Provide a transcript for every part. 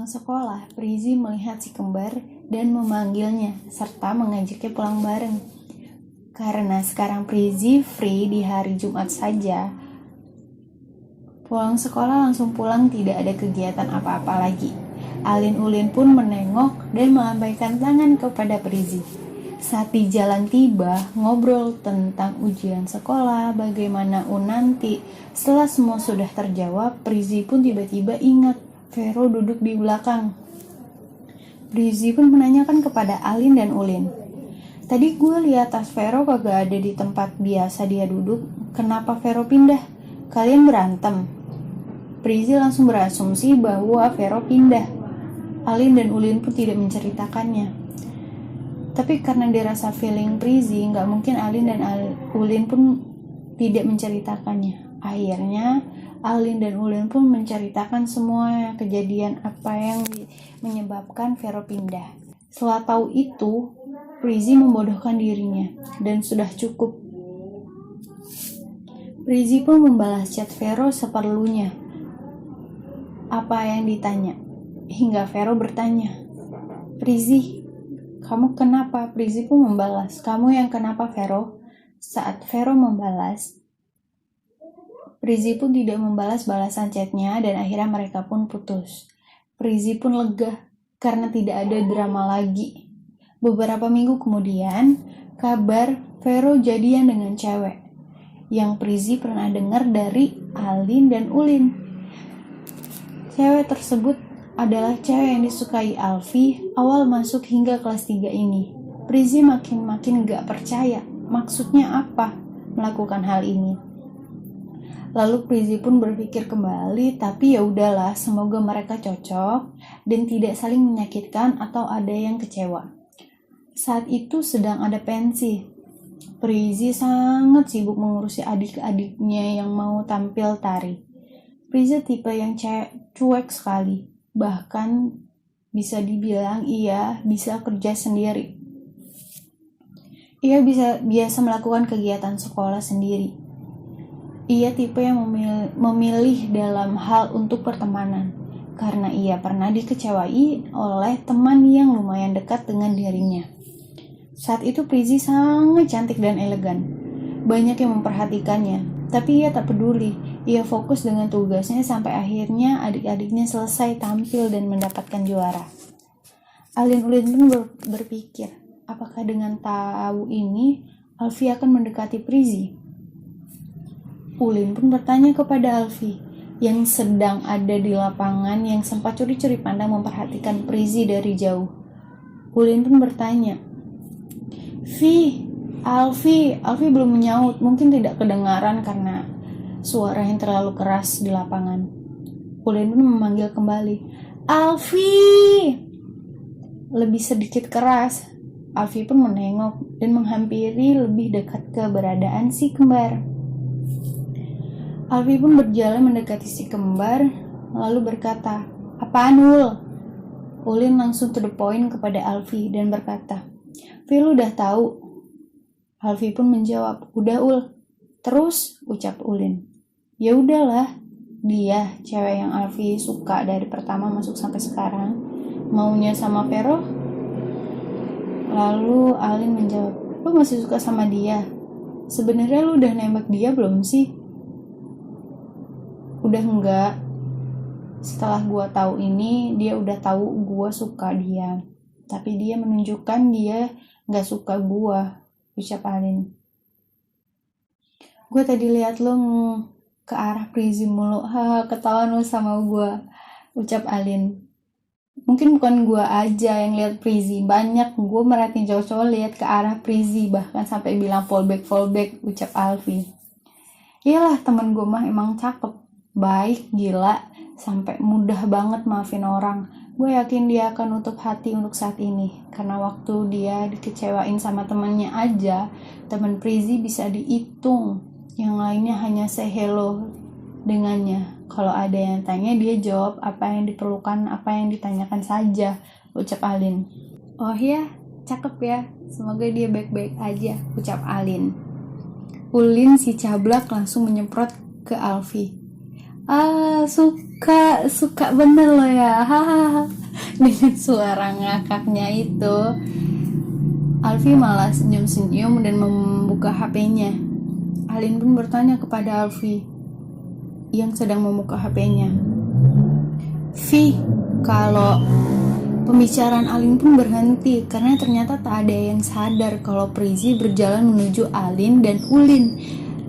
Pulang sekolah, Prizi melihat si kembar dan memanggilnya, serta mengajaknya pulang bareng. Karena sekarang Prizi free di hari Jumat saja, pulang sekolah langsung pulang, tidak ada kegiatan apa-apa lagi. Alin Ulin pun menengok dan melambaikan tangan kepada Prizi. Saat di jalan tiba, ngobrol tentang ujian sekolah, bagaimana nanti. Setelah semua sudah terjawab, Prizi pun tiba-tiba ingat Vero duduk di belakang. Prizi pun menanyakan kepada Alin dan Ulin. Tadi gue lihat tas Vero kagak ada di tempat biasa dia duduk. Kenapa Vero pindah? Kalian berantem? Prizi langsung berasumsi bahwa Vero pindah. Alin dan Ulin pun tidak menceritakannya. Tapi karena dirasa feeling Prizi, gak mungkin Alin dan Ulin pun tidak menceritakannya. Akhirnya Alin dan Ulin pun menceritakan semua kejadian apa yang menyebabkan Vero pindah. Setelah tahu itu, Prizi membodohkan dirinya dan sudah cukup. Prizi pun membalas chat Vero seperlunya. Apa yang ditanya? Hingga Vero bertanya, Prizi, kamu kenapa? Prizi pun membalas, kamu yang kenapa Vero? Saat Vero membalas, Prizi pun tidak membalas balasan chatnya dan akhirnya mereka pun putus. Prizi pun lega karena tidak ada drama lagi. Beberapa minggu kemudian, kabar Vero jadian dengan cewek yang Prizi pernah dengar dari Alin dan Ulin. Cewek tersebut adalah cewek yang disukai Alfi awal masuk hingga kelas 3 ini. Prizi makin gak percaya. Maksudnya apa melakukan hal ini? Lalu Prizi pun berpikir kembali, tapi ya udahlah, semoga mereka cocok dan tidak saling menyakitkan atau ada yang kecewa. Saat itu sedang ada pensi. Prizi sangat sibuk mengurusi adik-adiknya yang mau tampil tari. Prizi tipe yang cuek sekali. Bahkan bisa dibilang ia bisa kerja sendiri. Ia biasa melakukan kegiatan sekolah sendiri. Ia tipe yang memilih dalam hal untuk pertemanan, karena ia pernah dikecewai oleh teman yang lumayan dekat dengan dirinya. Saat itu Prizi sangat cantik dan elegan. Banyak yang memperhatikannya, tapi ia tak peduli. Ia fokus dengan tugasnya sampai akhirnya adik-adiknya selesai tampil dan mendapatkan juara. Alin Ulin pun berpikir, apakah dengan tahu ini Alfi akan mendekati Prizi? Ulin pun bertanya kepada Alfi yang sedang ada di lapangan yang sempat curi-curi pandang memperhatikan Prizi dari jauh. Ulin pun bertanya, Alfi belum menyaut, mungkin tidak kedengaran karena suara yang terlalu keras di lapangan. Ulin pun memanggil kembali, Alfi! Lebih sedikit keras. Alfi pun menengok dan menghampiri lebih dekat keberadaan si kembar. Alfi pun berjalan mendekati si kembar, lalu berkata, apaan Ul? Ulin langsung to the point kepada Alfi dan berkata, Fi, lu udah tahu? Alfi pun menjawab, udah Ul. Terus, ucap Ulin. Ya udahlah, dia cewek yang Alfi suka dari pertama masuk sampai sekarang, maunya sama Vero. Lalu Alin menjawab, lu masih suka sama dia? Sebenarnya lu udah nembak dia belum sih? Udah enggak. Setelah gua tahu ini, dia udah tahu gua suka dia. Tapi dia menunjukkan dia gak suka gua, ucap Alin. Gue tadi lihat lo ke arah Prizi mulu, ketawa lu sama gua, ucap Alin. Mungkin bukan gue aja yang lihat Prizi, banyak gue merhatiin cowok-cowok lihat ke arah Prizi, bahkan sampai bilang fallback, ucap Alfi. Iyalah, temen gue mah emang cakep, baik, gila, sampai mudah banget maafin orang. Gue yakin dia akan nutup hati untuk saat ini, karena waktu dia dikecewain sama temennya aja, temen Prizi bisa dihitung, yang lainnya hanya say hello dengannya. Kalau ada yang tanya, dia jawab apa yang diperlukan, apa yang ditanyakan saja, ucap Alin. Oh ya, cakep ya, semoga dia baik-baik aja, ucap Alin. Ulin si cablak langsung menyemprot ke Alfi. Suka bener lo ya, hahaha. Dengan suara ngakaknya itu, Alfi malah senyum-senyum dan membuka HP-nya. Alin pun bertanya kepada Alfi yang sedang membuka HP-nya. Vi, kalau pembicaraan Alin pun berhenti karena ternyata tak ada yang sadar kalau Prizi berjalan menuju Alin dan Ulin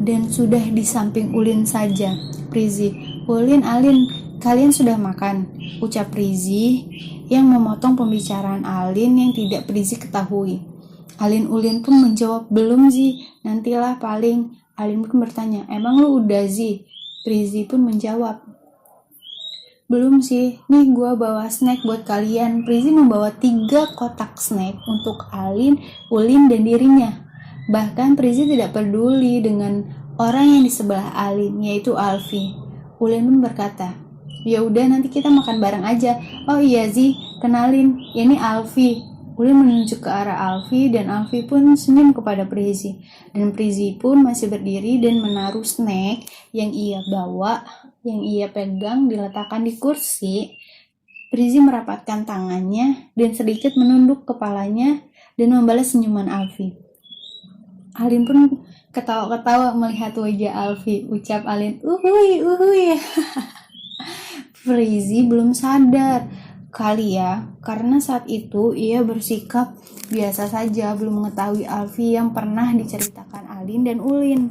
dan sudah di samping Ulin saja. Prizi, Ulin, Alin, kalian sudah makan? Ucap Prizi yang memotong pembicaraan Alin yang tidak Prizi ketahui. Alin Ulin pun menjawab, belum Zi, nantilah paling. Alin pun bertanya, emang lu udah Zi? Prizi pun menjawab, belum sih, nih gue bawa snack buat kalian. Prizi membawa 3 kotak snack untuk Alin, Ulin, dan dirinya. Bahkan Prizi tidak peduli dengan orang yang di sebelah Alin, yaitu Alfi. Ulin pun berkata, ya udah nanti kita makan bareng aja. Oh iya Zi, kenalin, ini Alfi. Ulin menunjuk ke arah Alfi dan Alfi pun senyum kepada Prizi. Dan Prizi pun masih berdiri dan menaruh snack yang ia bawa, yang ia pegang diletakkan di kursi. Prizi merapatkan tangannya dan sedikit menunduk kepalanya dan membalas senyuman Alfi. Alin pun ketawa-ketawa melihat wajah Alfi. Ucap Alin, uhui. Prizi belum sadar kali ya, karena saat itu ia bersikap biasa saja, belum mengetahui Alfi yang pernah diceritakan Alin dan Ulin.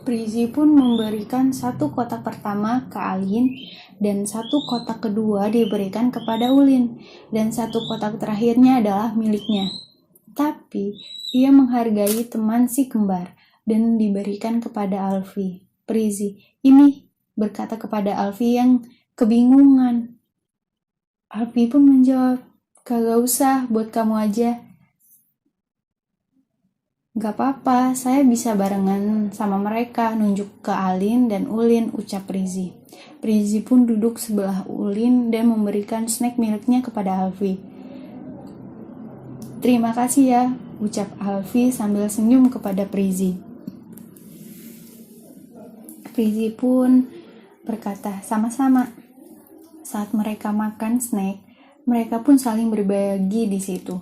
Prizi pun memberikan 1 kotak pertama ke Alin dan 1 kotak kedua diberikan kepada Ulin dan 1 kotak terakhirnya adalah miliknya. Tapi ia menghargai teman si kembar dan diberikan kepada Alfi. Prizi, ini, berkata kepada Alfi yang kebingungan. Alfi pun menjawab, kagak usah, buat kamu aja. Gak apa-apa, saya bisa barengan sama mereka, nunjuk ke Alin dan Ulin, ucap Prizi. Prizi pun duduk sebelah Ulin dan memberikan snack miliknya kepada Alfi. Terima kasih ya, ucap Alfi sambil senyum kepada Prizi. Prizi pun berkata, sama-sama. Saat mereka makan snack, mereka pun saling berbagi di situ.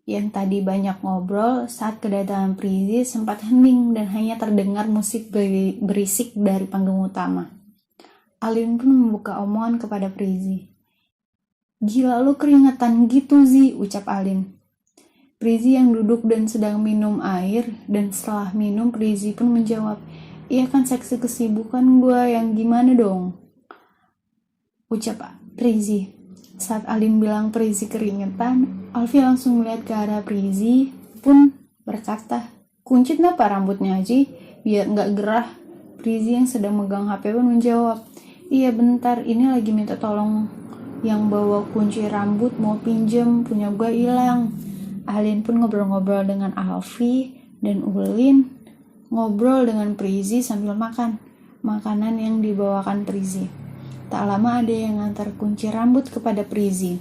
Yang tadi banyak ngobrol, saat kedatangan Prizi sempat hening dan hanya terdengar musik berisik dari panggung utama. Alin pun membuka omongan kepada Prizi. Gila lu keringetan gitu Zi, ucap Alin. Prizi yang duduk dan sedang minum air, dan setelah minum Prizi pun menjawab, iya kan seksi kesibukan gue, yang gimana dong? Ucap Prizi. Saat Alin bilang Prizi keringetan, Alfi langsung melihat ke arah Prizi pun berkata, kuncit kenapa rambutnya Ji? Biar nggak gerah. Prizi yang sedang megang HP pun menjawab, iya bentar, ini lagi minta tolong yang bawa kunci rambut mau pinjem, punya gue hilang. Alin pun ngobrol-ngobrol dengan Alfi dan Ulin ngobrol dengan Prizi sambil makan makanan yang dibawakan Prizi. Tak lama ada yang ngantar kunci rambut kepada Prizi.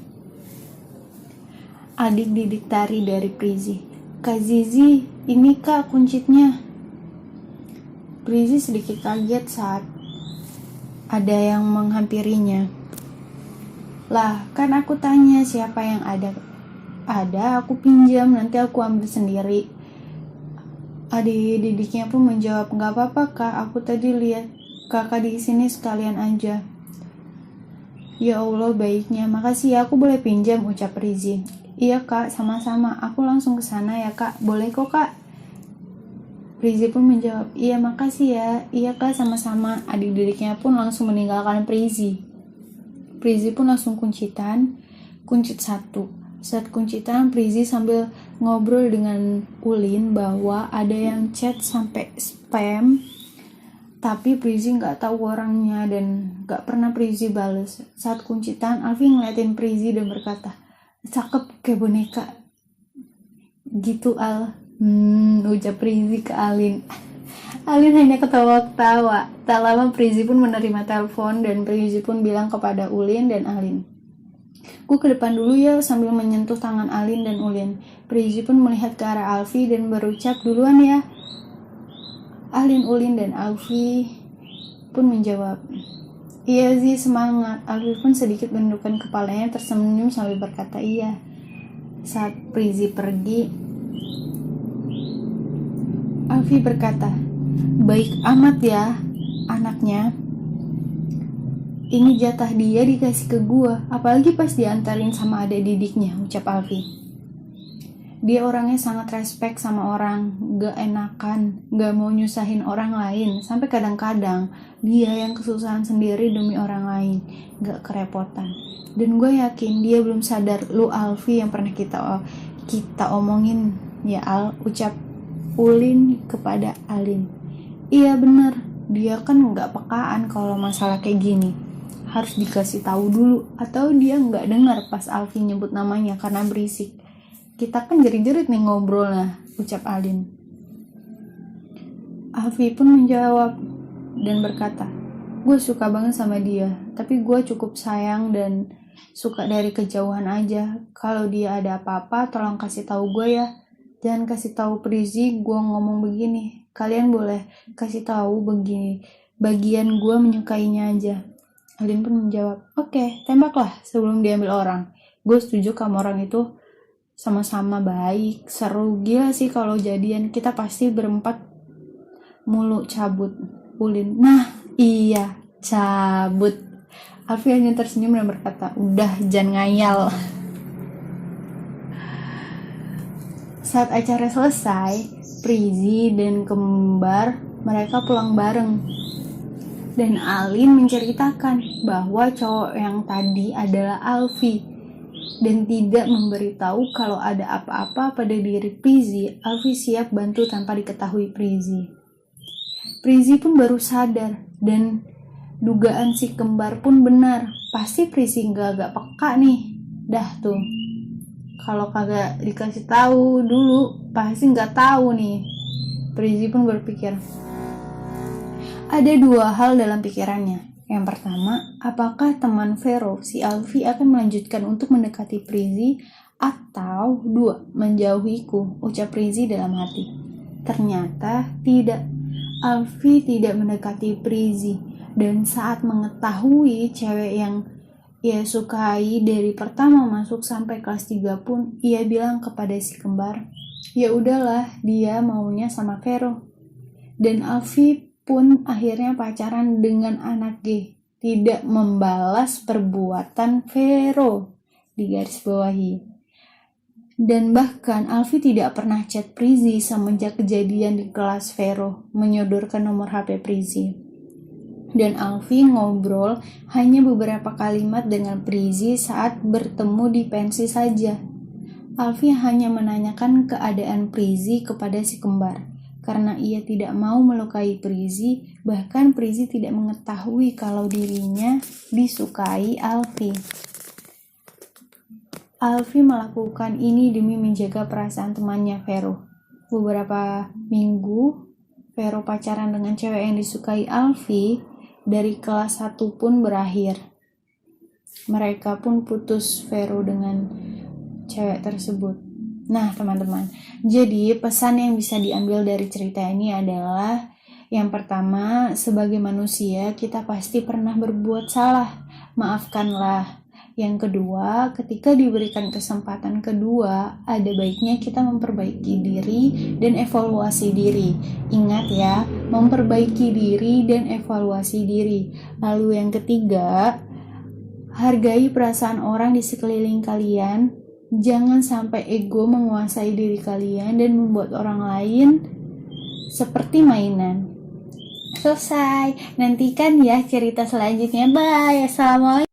Adik didik tari dari Prizi. Kak Zizi, ini kak kuncitnya. Prizi sedikit kaget saat ada yang menghampirinya. Lah, kan aku tanya siapa yang ada. Ada, aku pinjam, nanti aku ambil sendiri. Adik didiknya pun menjawab, gak apa-apa kak, aku tadi lihat kakak di sini sekalian aja. Ya Allah baiknya, makasih ya, aku boleh pinjam, ucap Prizi. Iya kak, sama-sama, aku langsung ke sana ya kak, boleh kok kak. Prizi pun menjawab, iya makasih ya, iya kak sama-sama. Adik didiknya pun langsung meninggalkan Prizi. Prizi pun langsung kuncit 1. Saat kuncitan, Prizi sambil ngobrol dengan Ulin bahwa ada yang chat sampai spam, tapi Prizi nggak tahu orangnya dan nggak pernah Prizi bales. Saat kuncitan, Alfi ngeliatin Prizi dan berkata, cakep kayak boneka. Gitu Al. Ucap Prizi ke Alin. Alin hanya ketawa-ketawa. Tak lama Prizi pun menerima telepon dan Prizi pun bilang kepada Ulin dan Alin, gue ke depan dulu ya, sambil menyentuh tangan Alin dan Ulin. Prizi pun melihat ke arah Alfi dan berucap, duluan ya. Alin, Ulin, dan Alfi pun menjawab, iya sih semangat. Alfi pun sedikit menundukkan kepalanya tersenyum sambil berkata iya. Saat Prizi pergi, Alfi berkata, baik amat ya anaknya. Ini jatah dia dikasih ke gua, apalagi pas diantarin sama adik didiknya, ucap Alfi. Dia orangnya sangat respect sama orang, gak enakan, gak mau nyusahin orang lain, sampai kadang-kadang dia yang kesusahan sendiri demi orang lain, gak kerepotan. Dan gue yakin dia belum sadar lu Alfi yang pernah kita omongin ya Al, ucap Ulin kepada Alin. Iya bener, dia kan gak pekaan kalau masalah kayak gini. Harus dikasih tahu dulu, atau dia nggak dengar pas Alfi nyebut namanya karena berisik. Kita kan jerit-jerit nih ngobrolnya, ucap Alin. Alfi pun menjawab dan berkata, gue suka banget sama dia, tapi gue cukup sayang dan suka dari kejauhan aja. Kalau dia ada apa-apa, tolong kasih tahu gue ya. Jangan kasih tahu Prizi gue ngomong begini. Kalian boleh kasih tahu begini, bagian gue menyukainya aja. Alin pun menjawab, oke, tembaklah sebelum diambil orang. Gue setuju kamu orang itu sama-sama baik, seru. Gila sih kalau jadian, kita pasti berempat mulu cabut. Ulin, nah iya, cabut. Alfi hanya tersenyum dan berkata, udah jangan ngayal. Saat acara selesai, Prizi dan kembar mereka pulang bareng. Dan Alin menceritakan bahwa cowok yang tadi adalah Alfi dan tidak memberitahu kalau ada apa-apa pada diri Prizi. Alfi siap bantu tanpa diketahui Prizi. Prizi pun baru sadar dan dugaan si kembar pun benar. Pasti Prizi agak peka nih. Dah tuh. Kalau kagak dikasih tahu dulu, pasti nggak tahu nih. Prizi pun berpikir. Ada dua hal dalam pikirannya. Yang pertama, apakah teman Vero, si Alfi akan melanjutkan untuk mendekati Prizi atau dua, menjauhiku, ucap Prizi dalam hati. Ternyata tidak. Alfi tidak mendekati Prizi dan saat mengetahui cewek yang ia sukai dari pertama masuk sampai kelas 3 pun ia bilang kepada si kembar, ya udahlah dia maunya sama Vero. Dan Alfi pun akhirnya pacaran dengan anak G, tidak membalas perbuatan Vero, digarisbawahi. Dan bahkan Alfi tidak pernah chat Prizi semenjak kejadian di kelas Vero menyodorkan nomor HP Prizi. Dan Alfi ngobrol hanya beberapa kalimat dengan Prizi saat bertemu di pensi saja. Alfi hanya menanyakan keadaan Prizi kepada si kembar. Karena ia tidak mau melukai Prizi, bahkan Prizi tidak mengetahui kalau dirinya disukai Alfi. Alfi melakukan ini demi menjaga perasaan temannya Vero. Beberapa minggu, Vero pacaran dengan cewek yang disukai Alfi, dari kelas 1 pun berakhir. Mereka pun putus Vero dengan cewek tersebut. Nah teman-teman, jadi pesan yang bisa diambil dari cerita ini adalah yang pertama, sebagai manusia kita pasti pernah berbuat salah, maafkanlah. Yang kedua, ketika diberikan kesempatan kedua, ada baiknya kita memperbaiki diri dan evaluasi diri. Ingat ya, memperbaiki diri dan evaluasi diri. Lalu yang ketiga, hargai perasaan orang di sekeliling kalian. Jangan sampai ego menguasai diri kalian dan membuat orang lain seperti mainan. Selesai. Nantikan ya cerita selanjutnya. Bye. Assalamualaikum.